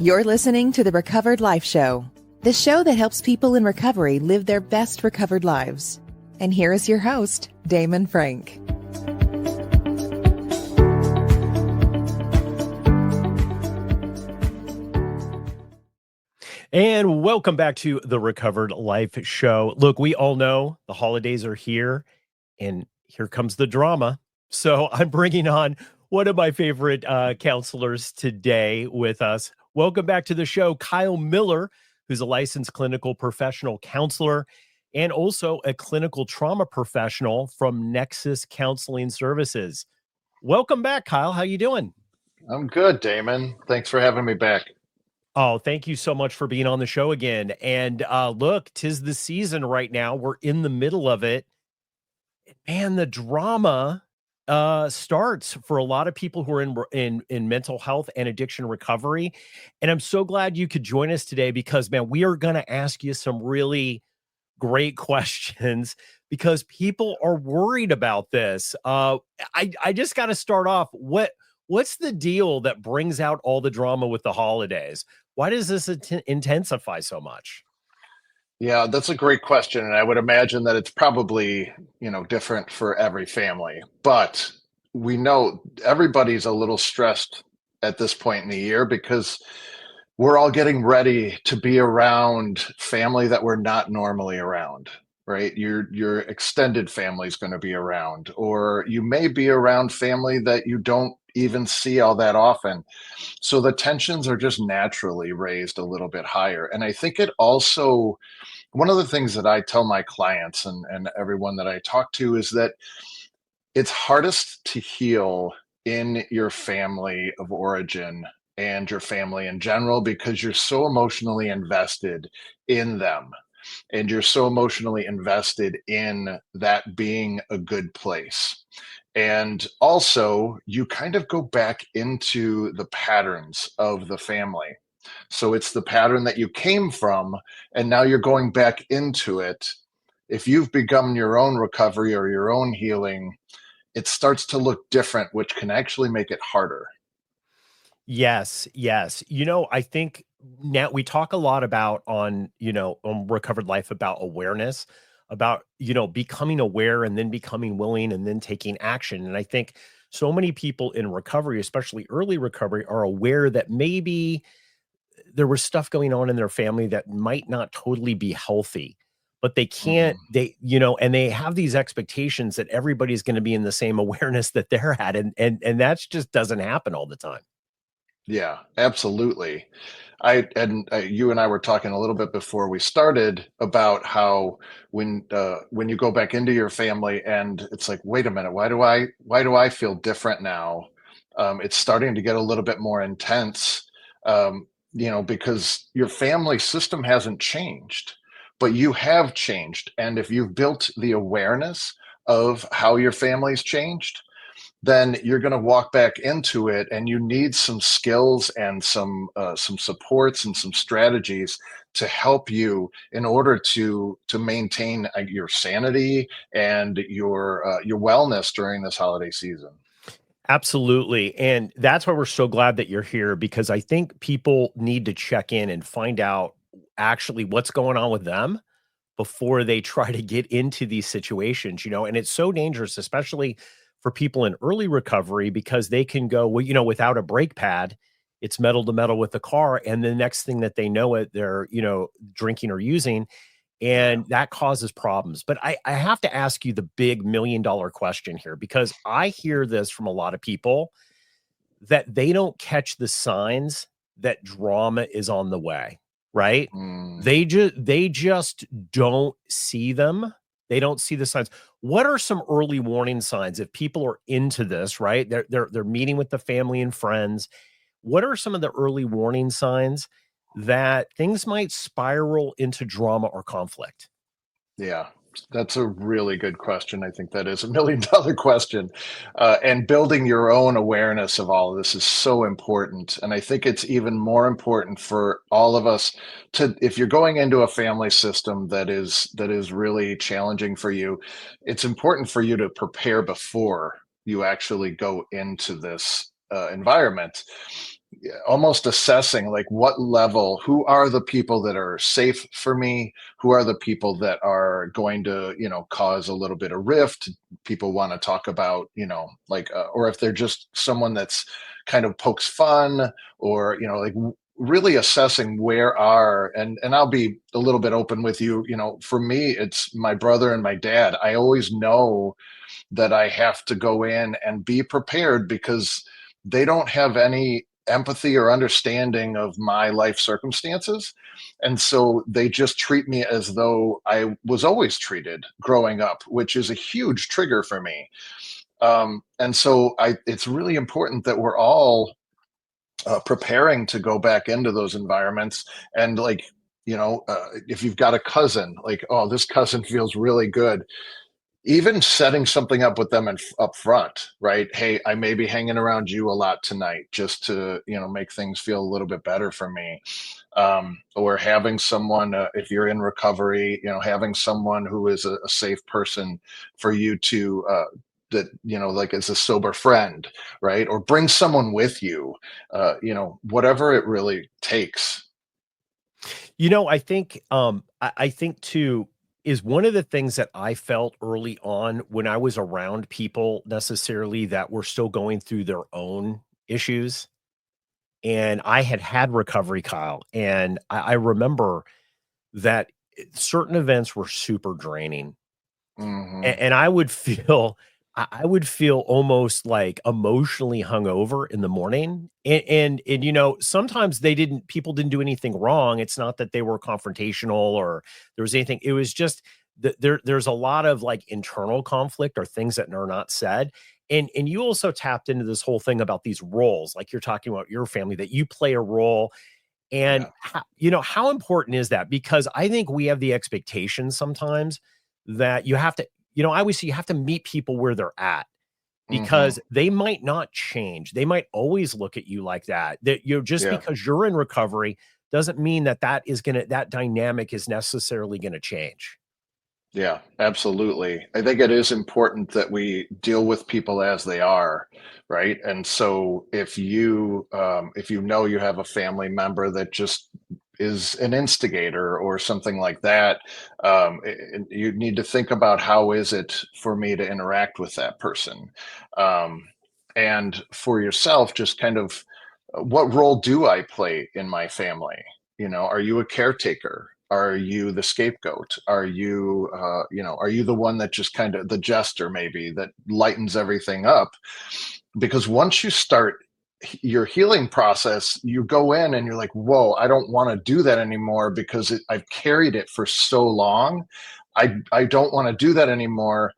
You're listening to the Recovered Life Show, the show that helps people in recovery live their best recovered lives. And here is your host, Damon Frank. And welcome back to the Recovered Life Show. Look, we all know the holidays are here, and here comes the drama. So I'm bringing on one of my favorite counselors today with us. Welcome back to the show, Kyle Miller, who's a licensed clinical professional counselor and also a clinical trauma professional from Nexus Counseling Services. Welcome back, Kyle. How you doing? I'm good, Damon. Thanks for having me back. Oh, thank you so much for being on the show again. And look, 'tis the season right now. We're in the middle of it. And the drama starts for a lot of people who are in mental health and addiction recovery. And I'm so glad you could join us today because, man, we are going to ask you some really great questions because people are worried about this. I just got to start off. What's the deal that brings out all the drama with the holidays? Why does this intensify so much? Yeah, that's a great question. And I would imagine that it's probably, different for every family. But we know everybody's a little stressed at this point in the year because we're all getting ready to be around family that we're not normally around, right? Your extended family is going to be around, or you may be around family that you don't even see all that often. So the tensions are just naturally raised a little bit higher. And I think it also, one of the things that I tell my clients and everyone that I talk to is that it's hardest to heal in your family of origin and your family in general because you're so emotionally invested in them and you're so emotionally invested in that being a good place. And also, you kind of go back into the patterns of the family. So it's the pattern that you came from, and now you're going back into it. If you've begun your own recovery or your own healing, it starts to look different, which can actually make it harder. Yes, yes. I think now we talk a lot about on Recovered Life about awareness, about, becoming aware and then becoming willing and then taking action. And I think so many people in recovery, especially early recovery, are aware that maybe there was stuff going on in their family that might not totally be healthy, but they can't, and they have these expectations that everybody's going to be in the same awareness that they're at. And that's just doesn't happen all the time. Yeah, absolutely. You and I were talking a little bit before we started about how when you go back into your family and it's like, wait a minute, why do I feel different now? It's starting to get a little bit more intense, because your family system hasn't changed, but you have changed, and if you've built the awareness of how your family's changed, then you're going to walk back into it, and you need some skills and some supports and some strategies to help you in order to maintain your sanity and your wellness during this holiday season. Absolutely. And that's why we're so glad that you're here, because I think people need to check in and find out actually what's going on with them before they try to get into these situations, and it's so dangerous, especially for people in early recovery, because they can go, well, without a brake pad, it's metal to metal with the car. And the next thing that they know it, they're, drinking or using, and that causes problems. But I have to ask you the big $1 million question here, because I hear this from a lot of people that they don't catch the signs that drama is on the way, right? They just don't see them. They don't see the signs. What are some early warning signs if people are into this, right? They're meeting with the family and friends. What are some of the early warning signs that things might spiral into drama or conflict? Yeah, that's a really good question. I think that is a $1 million question. And building your own awareness of all of this is so important. And I think it's even more important for all of us to, if you're going into a family system that is really challenging for you, it's important for you to prepare before you actually go into this environment. almost assessing like what level, who are the people that are safe for me, who are the people that are going to, cause a little bit of rift. People want to talk about, like, or if they're just someone that's kind of pokes fun, or like really assessing where are, and I'll be a little bit open with you. For me, it's my brother and my dad. I always know that I have to go in and be prepared, because they don't have any empathy or understanding of my life circumstances. And so they just treat me as though I was always treated growing up, which is a huge trigger for me. And so it's really important that we're all preparing to go back into those environments. And like, if you've got a cousin, like, oh, this cousin feels really good, even setting something up with them up front, right? Hey, I may be hanging around you a lot tonight, just to make things feel a little bit better for me. Or having someone, if you're in recovery, having someone who is a safe person for you to that, like, as a sober friend, right? Or bring someone with you, whatever it really takes. I think I think too is one of the things that I felt early on when I was around people necessarily that were still going through their own issues. And I had recovery, Kyle, and I remember that certain events were super draining. Mhm. And I would feel almost like emotionally hungover in the morning. And sometimes people didn't do anything wrong. It's not that they were confrontational or there was anything. It was just that there's a lot of like internal conflict or things that are not said. And you also tapped into this whole thing about these roles, like you're talking about your family, that you play a role. And Yeah. how important is that? Because I think we have the expectation sometimes that you have to, I always say you have to meet people where they're at, Hmm. because they might not change. They might always look at you like that. That just Yeah. because you're in recovery doesn't mean that dynamic is necessarily gonna change. Yeah, absolutely. I think it is important that we deal with people as they are, right? And so if you know you have a family member that just is an instigator or something like that, you need to think about, how is it for me to interact with that person? Um, and for yourself, just kind of, what role do I play in my family? Are you a caretaker? Are you the scapegoat? Are you the one that just kind of the jester, maybe, that lightens everything up? Because once you start your healing process, you go in and you're like, whoa, I don't want to do that anymore, because I've carried it for so long. I don't want to do that anymore.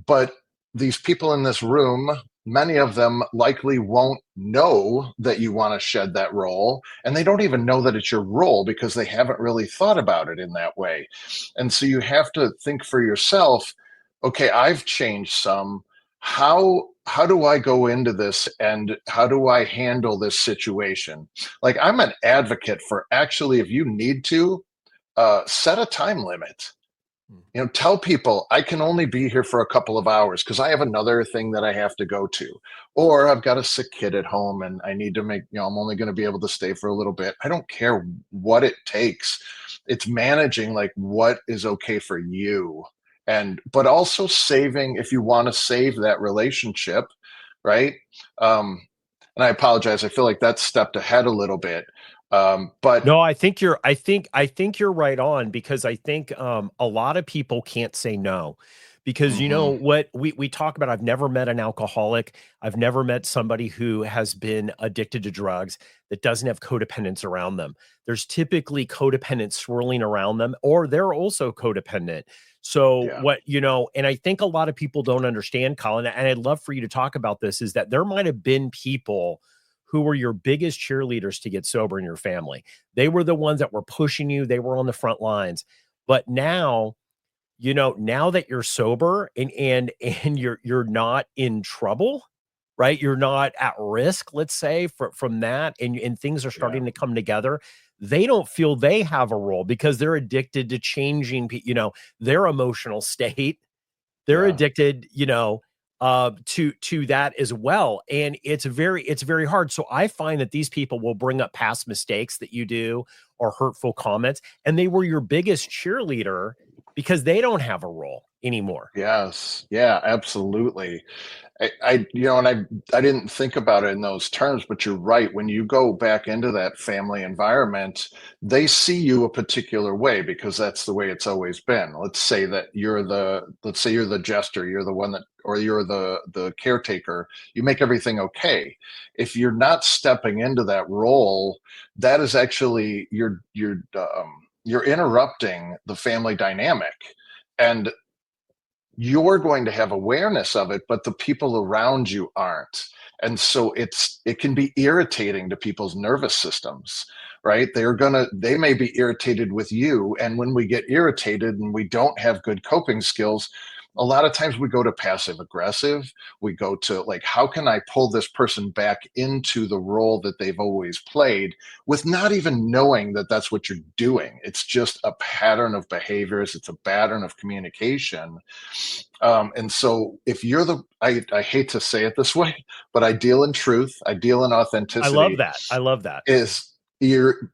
But these people in this room, many of them likely won't know that you want to shed that role, and they don't even know that it's your role, because they haven't really thought about it in that way. And so you have to think for yourself, okay, I've changed some. How do I go into this, and how do I handle this situation? Like, I'm an advocate for, actually, if you need to, set a time limit. Mm. Tell people, I can only be here for a couple of hours because I have another thing that I have to go to, or I've got a sick kid at home and I need to make, I'm only going to be able to stay for a little bit. I don't care what it takes. It's managing like what is okay for you. And but also saving, if you want to save that relationship, right? um and I apologize, I feel like that's stepped ahead a little bit. But No, I think you're right on, because I think a lot of people can't say no, because mhm, what we talk about. I've never met an alcoholic. I've never met somebody who has been addicted to drugs that doesn't have codependence around them. There's typically codependence swirling around them, or they're also codependent. So yeah, and I think a lot of people don't understand, Colin, and I'd love for you to talk about this, is that there might have been people who were your biggest cheerleaders to get sober in your family. They were the ones that were pushing you. They were on the front lines. But now, now that you're sober and you're not in trouble, right? You're not at risk, let's say, from that, and things are yeah, starting to come together. They don't feel they have a role because they're addicted to changing, their emotional state. They're yeah, addicted, to that as well. And it's very hard. So I find that these people will bring up past mistakes that you do or hurtful comments, and they were your biggest cheerleader because they don't have a role anymore. Yes. Yeah, absolutely. And I didn't think about it in those terms, but you're right. When you go back into that family environment, they see you a particular way because that's the way it's always been. Let's say you're the jester, you're the one that, or you're the caretaker. You make everything okay. If you're not stepping into that role, that is actually you're interrupting the family dynamic. And you're going to have awareness of it, but the people around you aren't. And so it can be irritating to people's nervous systems, right? They may be irritated with you. And when we get irritated and we don't have good coping skills, a lot of times we go to passive aggressive. We go to like, how can I pull this person back into the role that they've always played with not even knowing that that's what you're doing? It's just a pattern of behaviors. It's a pattern of communication. And so if you're I hate to say it this way, but I deal in truth, I deal in authenticity. I love that. You're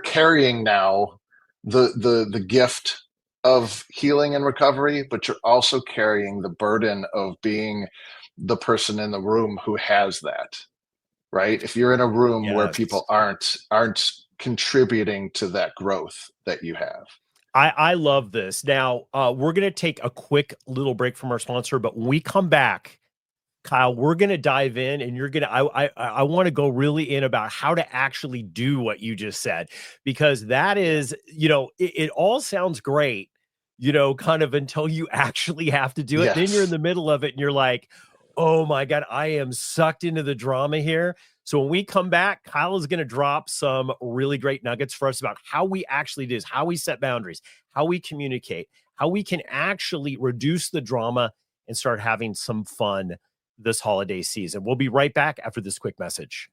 carrying now the gift of healing and recovery, but you're also carrying the burden of being the person in the room who has that, right? If you're in a room where people aren't contributing to that growth that you have. I love this. Now, we're going to take a quick little break from our sponsor, but when we come back, Kyle, we're going to dive in, and I want to go really in about how to actually do what you just said, because that is, it all sounds great, kind of until you actually have to do it. Yes. Then you're in the middle of it and you're like, oh my God, I am sucked into the drama here. So when we come back, Kyle is going to drop some really great nuggets for us about how we actually do this, how we set boundaries, how we communicate, how we can actually reduce the drama and start having some fun this holiday season. We'll be right back after this quick message.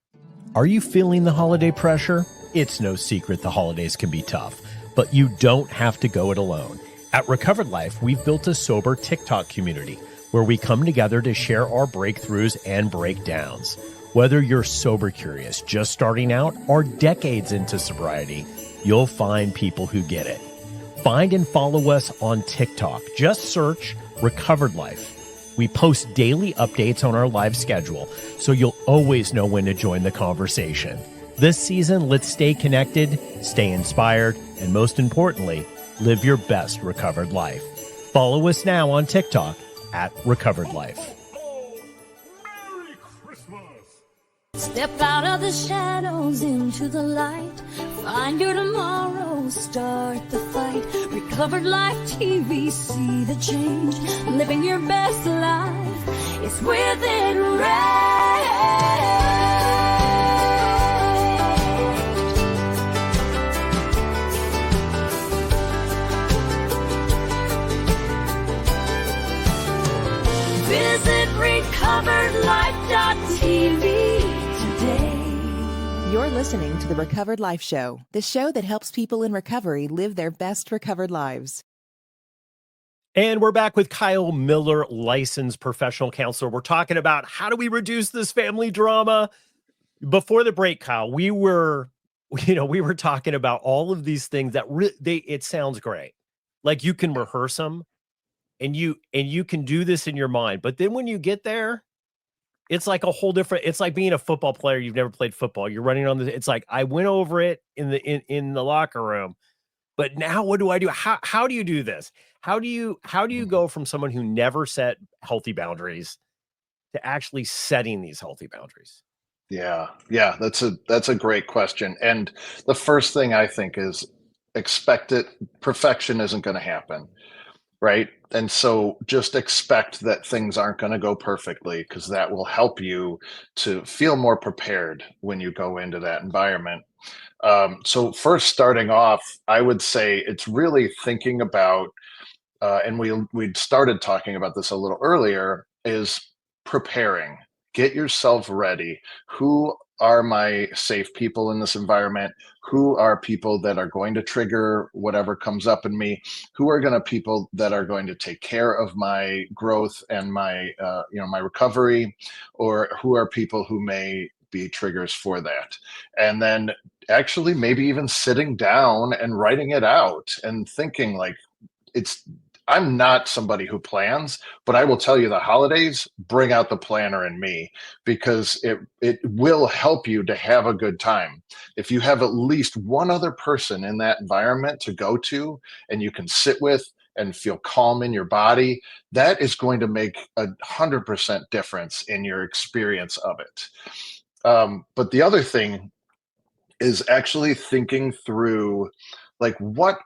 Are you feeling the holiday pressure? It's no secret the holidays can be tough, but you don't have to go it alone. At Recovered Life, we've built a sober TikTok community where we come together to share our breakthroughs and breakdowns. Whether you're sober curious, just starting out, or decades into sobriety, you'll find people who get it. Find and follow us on TikTok. Just search Recovered Life. We post daily updates on our live schedule, so you'll always know when to join the conversation. This season, let's stay connected, stay inspired, and most importantly, live your best recovered life. Follow us now on TikTok at Recovered Life. Merry Christmas! Step out of the shadows into the light. Find your tomorrow, start the fight. Recovered Life TV, see the change. Living your best life, it's within reach. Visit recoveredlife.tv today. You're listening to The Recovered Life Show, the show that helps people in recovery live their best recovered lives. And we're back with Kyle Miller, licensed professional counselor. We're talking about how do we reduce this family drama. Before the break, Kyle, we were talking about all of these things that it sounds great. Like you can rehearse them. And you can do this in your mind, but then when you get there, it's like a whole different. It's like being a football player. You've never played football. You're running on the. It's like I went over it in the locker room, but now what do I do? How do you do this? How do you go from someone who never set healthy boundaries to actually setting these healthy boundaries? Yeah, that's a great question. And the first thing I think is expect it. Perfection isn't going to happen. Right. And so just expect that things aren't going to go perfectly, because that will help you to feel more prepared when you go into that environment. So first, starting off, I would say it's really thinking about, and we started talking about this a little earlier, is preparing. Get yourself ready. Who are my safe people in this environment? Who are people that are going to trigger whatever comes up in me? Who are going to people that are going to take care of my growth and my my recovery? Or who are people who may be triggers for that? And then actually maybe even sitting down and writing it out and thinking like, I'm not somebody who plans, but I will tell you the holidays bring out the planner in me, because it will help you to have a good time. If you have at least one other person in that environment to go to and you can sit with and feel calm in your body, that is going to make 100% difference in your experience of it. But the other thing is actually thinking through, like, what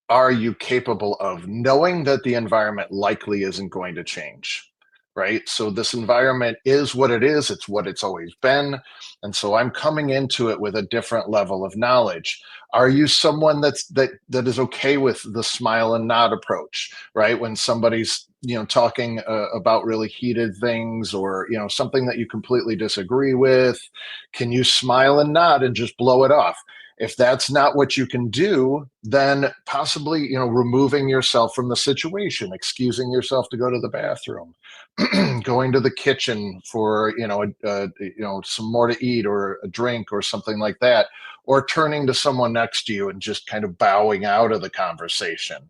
are you capable of, knowing that the environment likely isn't going to change, right? So this environment is what it is. It's what it's always been. And so I'm coming into it with a different level of knowledge. Are you someone that is okay with the smile and nod approach, right? When somebody's, talking about really heated things, or, something that you completely disagree with, can you smile and nod and just blow it off? If that's not what you can do, then possibly, removing yourself from the situation, excusing yourself to go to the bathroom, going to the kitchen for, some more to eat or a drink or something like that, or turning to someone next to you and just kind of bowing out of the conversation.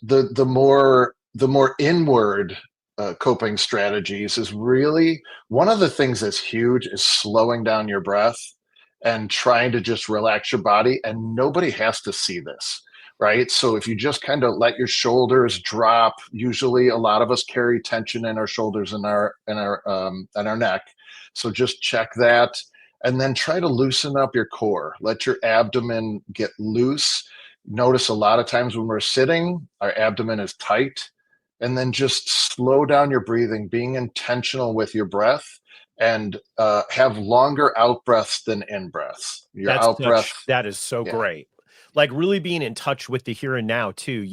The more inward coping strategies is really one of the things that's huge, is slowing down your breath and trying to just relax your body. And nobody has to see this, right? So if you just kind of let your shoulders drop, usually a lot of us carry tension in our shoulders and our neck. So just check that, and then try to loosen up your core. Let your abdomen get loose. Notice a lot of times when we're sitting, our abdomen is tight. And then just slow down your breathing, being intentional with your breath, and have longer out breaths than in breaths. That is so great. Like really being in touch with the here and now too.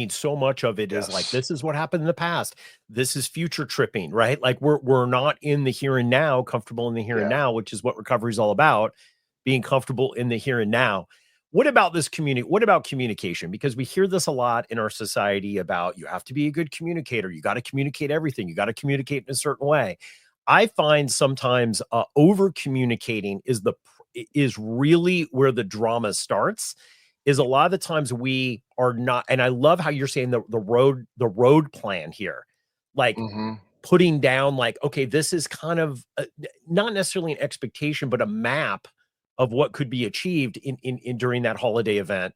So much of it is like, this is what happened in the past. This is future tripping, right? Like we're not in the here and now, comfortable in the here and now, which is what recovery is all about, being comfortable in the here and now. What about this community? What about communication? Because we hear this a lot in our society about, you have to be a good communicator. You got to communicate everything. You got to communicate in a certain way. I find sometimes over communicating is really where the drama starts. Is a lot of the times we are not, and I love how you're saying the road plan here, like putting down like, okay, this is kind of not necessarily an expectation, but a map of what could be achieved in during that holiday event.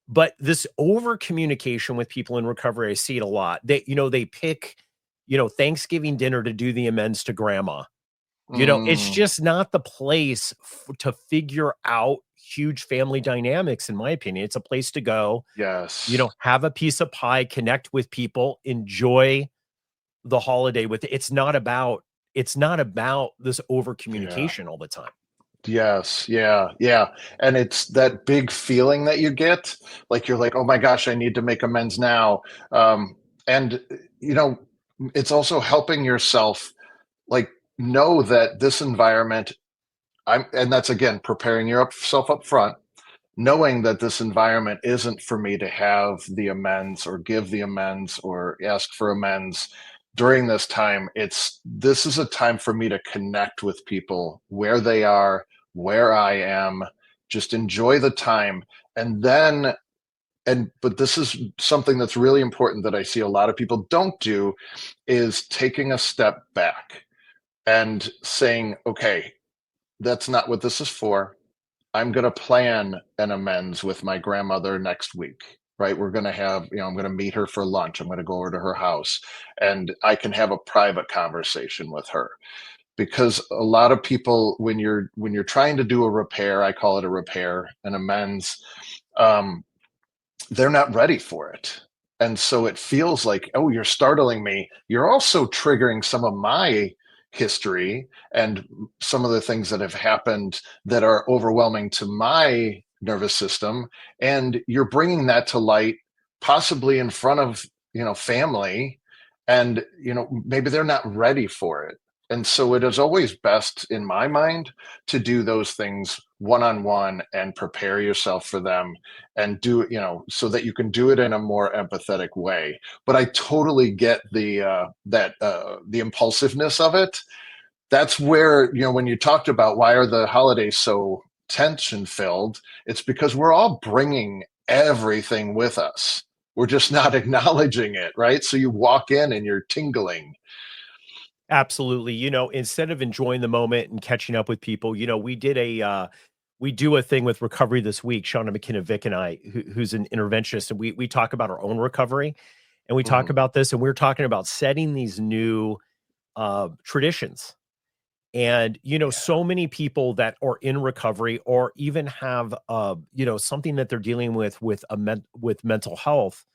But this over communication with people in recovery, I see it a lot. They pick, Thanksgiving dinner to do the amends to grandma. It's just not the place to figure out huge family dynamics, in my opinion. It's a place to go. Yes. Have a piece of pie, connect with people, enjoy the holiday with it. It's not about this over communication all the time. Yes. Yeah. And it's that big feeling that you get, like you're like, oh my gosh, I need to make amends now. And it's also helping yourself, like, know that this environment, and that's again, preparing yourself up front, knowing that this environment isn't for me to have the amends or give the amends or ask for amends during this time. This is a time for me to connect with people where they are, where I am, just enjoy the time. But this is something that's really important that I see a lot of people don't do, is taking a step back and saying, okay, that's not what this is for. I'm going to plan an amends with my grandmother next week, right? We're going to have, I'm going to meet her for lunch. I'm going to go over to her house and I can have a private conversation with her. Because a lot of people, when you're trying to do a repair, I call it a repair, an amends, they're not ready for it. And so it feels like, oh, you're startling me. You're also triggering some of my history and some of the things that have happened that are overwhelming to my nervous system. And you're bringing that to light, possibly in front of, family. And, maybe they're not ready for it. And so it is always best, in my mind, to do those things one on one and prepare yourself for them and do it, so that you can do it in a more empathetic way. But I totally get the impulsiveness of it. That's where, when you talked about why are the holidays so tension filled, it's because we're all bringing everything with us. We're just not acknowledging it, right? So you walk in and you're tingling. Absolutely. Instead of enjoying the moment and catching up with people, we do a thing with recovery this week, Shauna McKenna Vick and I, who's an interventionist, and we talk about our own recovery, and we talk Mhm. about this, and we're talking about setting these new traditions. And, Yeah. so many people that are in recovery or even have, something that they're dealing with with mental health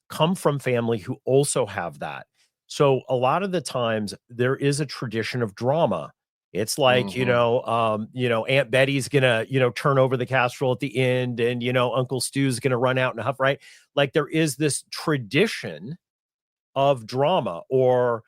come from family who also have that. So a lot of the times there is a tradition of drama. It's like, Mhm. Aunt Betty's gonna, turn over the casserole at the end, and, Uncle Stu's gonna run out and huff, right? Like there is this tradition of drama or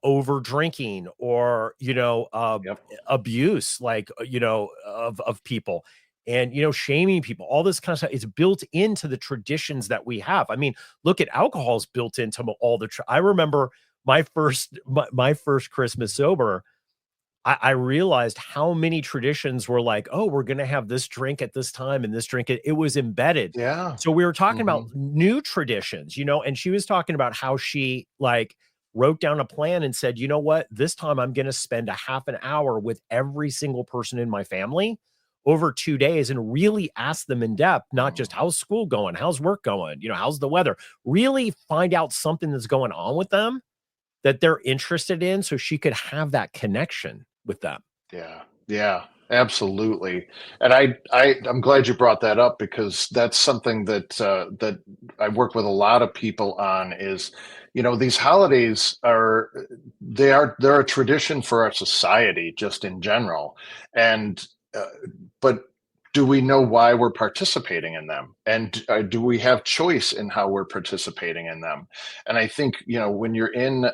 over drinking or Yep. abuse, like of people, and shaming people, all this kind of stuff is built into the traditions that we have. I mean, look at alcohol's built into all the I remember my first Christmas sober. I realized how many traditions were like, oh, we're going to have this drink at this time and this drink. It was embedded. Yeah. So we were talking about Mhm. new traditions, and she was talking about how she like wrote down a plan and said, you know what, this time I'm going to spend a half an hour with every single person in my family over 2 days and really ask them in depth, not just Mm. how's school going, how's work going, how's the weather, really find out something that's going on with them that they're interested in so she could have that connection with them. Yeah, yeah, absolutely. And I'm glad you brought that up because that's something that I work with a lot of people on is, these holidays they're a tradition for our society just in general. And uh, but do we know why we're participating in them? And do we have choice in how we're participating in them? And I think, when you're in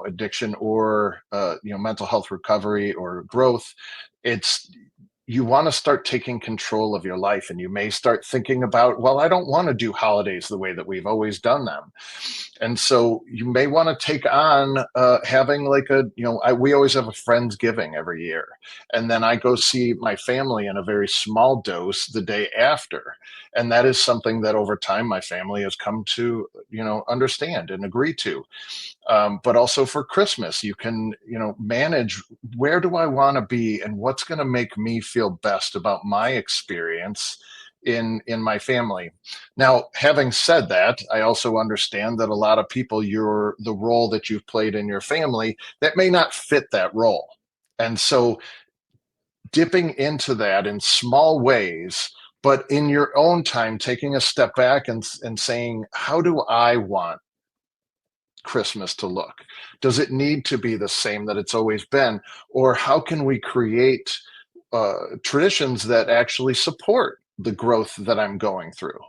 addiction or mental health recovery or growth, it's you want to start taking control of your life, and you may start thinking about, well, I don't want to do holidays the way that we've always done them. And so you may want to take on having like we always have a Friendsgiving every year, and then I go see my family in a very small dose the day after. And that is something that over time my family has come to understand and agree to. But also for Christmas, you can, manage, where do I want to be and what's going to make me feel best about my experience in my family. Now, having said that, I also understand that a lot of people, the role that you've played in your family, that may not fit that role. And so dipping into that in small ways, but in your own time, taking a step back and saying, how do I want Christmas to look? Does it need to be the same that it's always been? Or how can we create traditions that actually support the growth that I'm going through?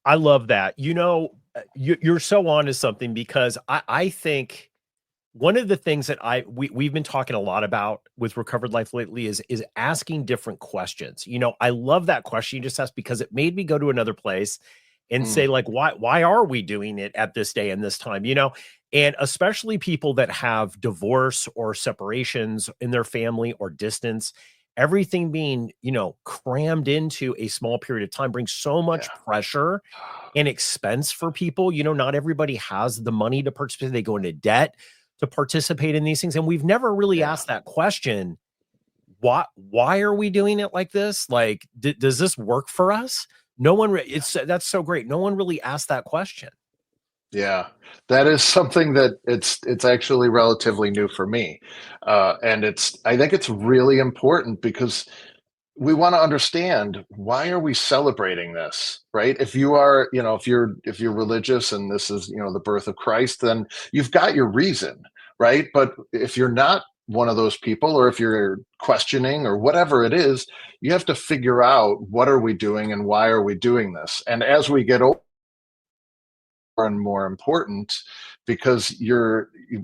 I love that. You're so on to something because I think one of the things that we've been talking a lot about with Recovered Life lately is asking different questions. I love that question you just asked because it made me go to another place and say, Mm, like, why are we doing it at this day and this time? And especially people that have divorce or separations in their family or distance, everything being, crammed into a small period of time brings so much yeah. pressure and expense for people. Not everybody has the money to participate. They go into debt to participate in these things. And we've never really Yeah. asked that question. Why are we doing it like this? Like, does this work for us? No one, that's so great. No one really asked that question. Yeah, that is something that it's actually relatively new for me, and I think it's really important because we want to understand, why are we celebrating this, right? If you are, if you're religious and this is the birth of Christ, then you've got your reason, right? But if you're not one of those people, or if you're questioning or whatever it is, you have to figure out, what are we doing and why are we doing this? And as we get older, and more important because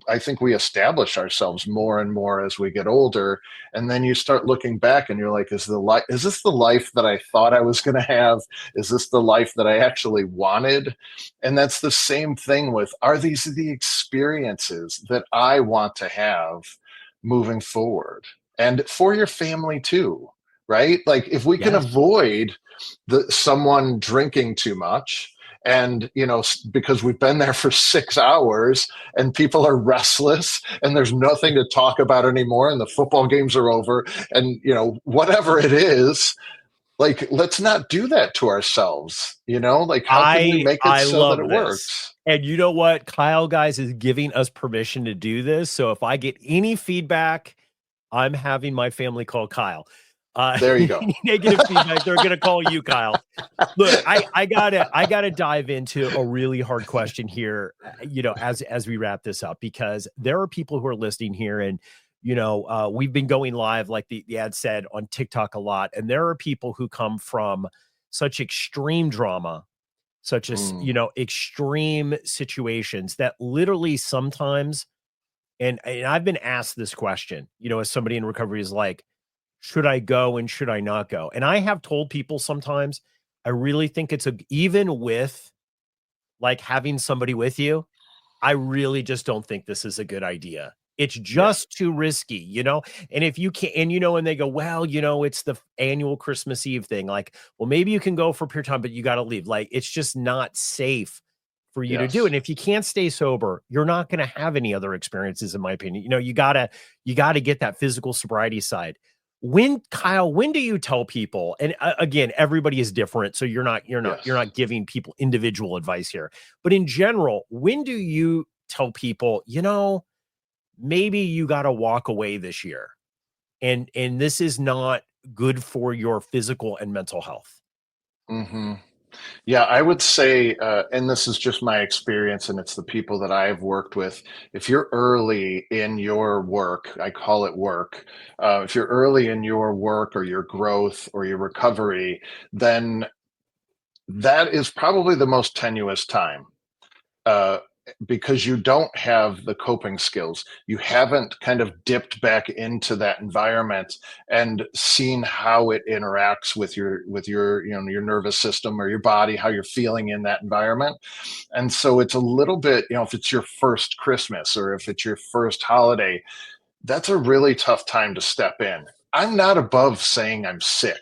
I think we establish ourselves more and more as we get older. And then you start looking back and you're like, is this the life that I thought I was going to have? Is this the life that I actually wanted? And that's the same thing with, are these the experiences that I want to have moving forward? And for your family too, right? Like if we can avoid someone drinking too much, and because we've been there for 6 hours and people are restless and there's nothing to talk about anymore and the football games are over and whatever it is, like, let's not do that to ourselves. Like, how can we make it so that it works? And you know what? Kyle, guys, is giving us permission to do this. So if I get any feedback, I'm having my family call Kyle. There you go. Negative feedback, they're gonna call you, Kyle. Look, I gotta dive into a really hard question here, as we wrap this up, because there are people who are listening here, and we've been going live, like the ad said, on TikTok a lot, and there are people who come from such extreme drama, such as extreme situations that literally sometimes, and I've been asked this question, as somebody in recovery is like, should I go and should I not go? And I have told people sometimes, I really think even with like having somebody with you, I really just don't think this is a good idea. It's just too risky, and if you can't, and they go, well, it's the annual Christmas Eve thing. Like, well, maybe you can go for a period of time, but you got to leave. Like, it's just not safe for you to do. And if you can't stay sober, you're not going to have any other experiences, in my opinion. You gotta get that physical sobriety side. Kyle, when do you tell people, and again, everybody is different, so you're not giving people individual advice here, but in general, when do you tell people, maybe you got to walk away this year, and this is not good for your physical and mental health? Mm-hmm. Yeah, I would say, and this is just my experience, and it's the people that I've worked with. If you're early in your work, I call it work. If you're early in your work or your growth or your recovery, then that is probably the most tenuous time. Because you don't have the coping skills. You haven't kind of dipped back into that environment and seen how it interacts with your your nervous system or your body, how you're feeling in that environment. And so it's a little bit, if it's your first Christmas or if it's your first holiday, that's a really tough time to step in. I'm not above saying I'm sick,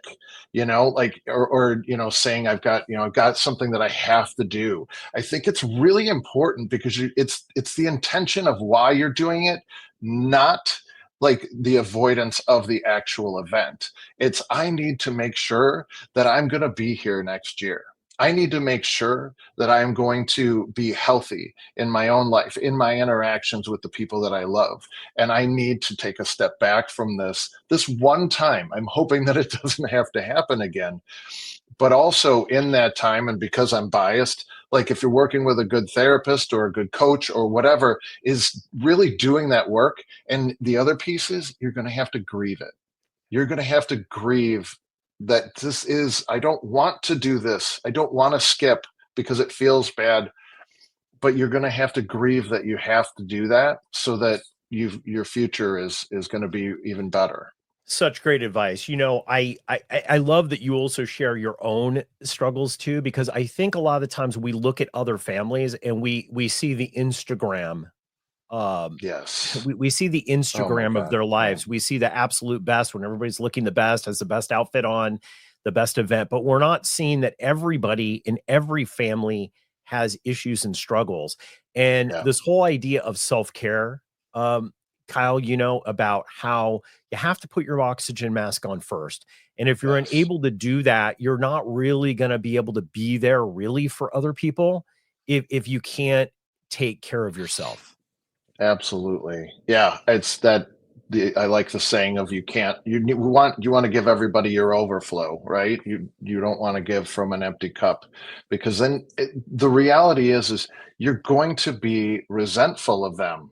or saying I've got something that I have to do. I think it's really important because it's the intention of why you're doing it, not like the avoidance of the actual event. It's, I need to make sure that I'm going to be here next year. I need to make sure that I'm going to be healthy in my own life, in my interactions with the people that I love. And I need to take a step back from this one time. I'm hoping that it doesn't have to happen again. But also in that time, and because I'm biased, like if you're working with a good therapist or a good coach or whatever, is really doing that work. And the other piece is you're going to have to grieve it. You're going to have to grieve that I don't want to do this. I don't want to skip because it feels bad, but you're going to have to grieve that you have to do that so that your future is going to be even better. Such great advice. I love that you also share your own struggles too, because I think a lot of the times we look at other families and we see the Instagram. Yes, we see the Instagram of their lives. We see the absolute best when everybody's looking the best, has the best outfit on, the best event, but we're not seeing that everybody in every family has issues and struggles. And this whole idea of self-care, Kyle, about how you have to put your oxygen mask on first. And if you're unable to do that, you're not really going to be able to be there really for other people if you can't take care of yourself. Absolutely. Yeah. It's that I like the saying of you want to give everybody your overflow, right? You don't want to give from an empty cup, because then the reality is you're going to be resentful of them.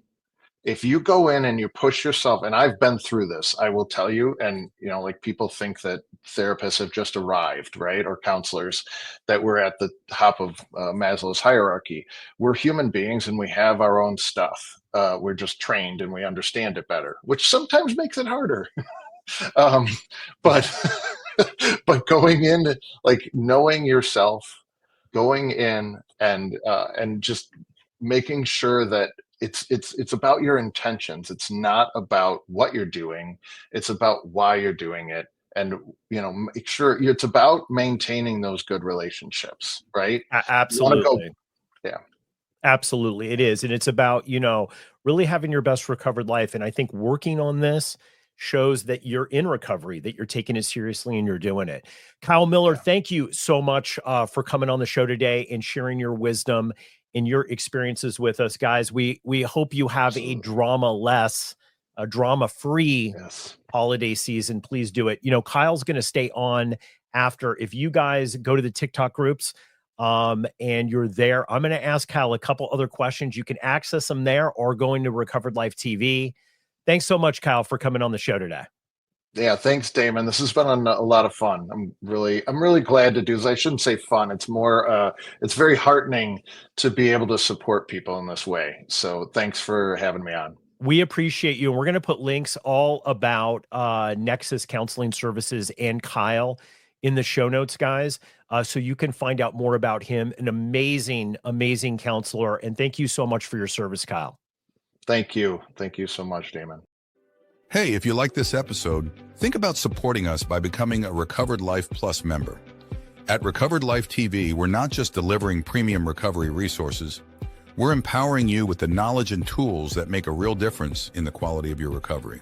If you go in and you push yourself, and I've been through this, I will tell you, and like people think that therapists have just arrived, right? Or counselors, that we're at the top of Maslow's hierarchy. We're human beings and we have our own stuff. We're just trained and we understand it better, which sometimes makes it harder. But but going in, like knowing yourself, going in and just making sure that it's about your intentions. It's not about what you're doing. It's about why you're doing it. And, make sure it's about maintaining those good relationships, right? Absolutely. Yeah. Absolutely. It is. And it's about, really having your best recovered life. And I think working on this shows that you're in recovery, that you're taking it seriously and you're doing it. Kyle Miller, thank you so much for coming on the show today and sharing your wisdom and your experiences with us, guys. We hope you have a drama-free holiday season. Please do it. Kyle's going to stay on after. If you guys go to the TikTok groups and you're there, I'm going to ask Kyle a couple other questions. You can access them there or going to Recovered Life TV. Thanks so much, Kyle, for coming on the show today. Yeah, thanks, Damon. This has been a lot of fun. I'm really glad to do this. I shouldn't say fun. It's more, it's very heartening to be able to support people in this way. So thanks for having me on. We appreciate you. And we're going to put links all about Nexus Counseling Services and Kyle in the show notes, guys. So you can find out more about him. An amazing, amazing counselor. And thank you so much for your service, Kyle. Thank you. Thank you so much, Damon. Hey, if you like this episode, think about supporting us by becoming a Recovered Life Plus member. At Recovered Life TV, we're not just delivering premium recovery resources, we're empowering you with the knowledge and tools that make a real difference in the quality of your recovery.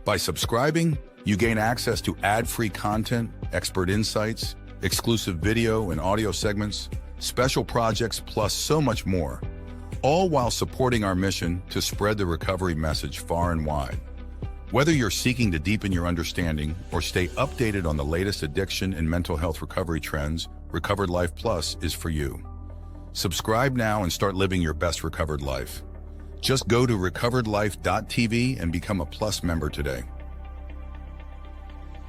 By subscribing, you gain access to ad-free content, expert insights, exclusive video and audio segments, special projects, plus so much more, all while supporting our mission to spread the recovery message far and wide. Whether you're seeking to deepen your understanding or stay updated on the latest addiction and mental health recovery trends, Recovered Life Plus is for you. Subscribe now and start living your best recovered life. Just go to recoveredlife.tv and become a Plus member today.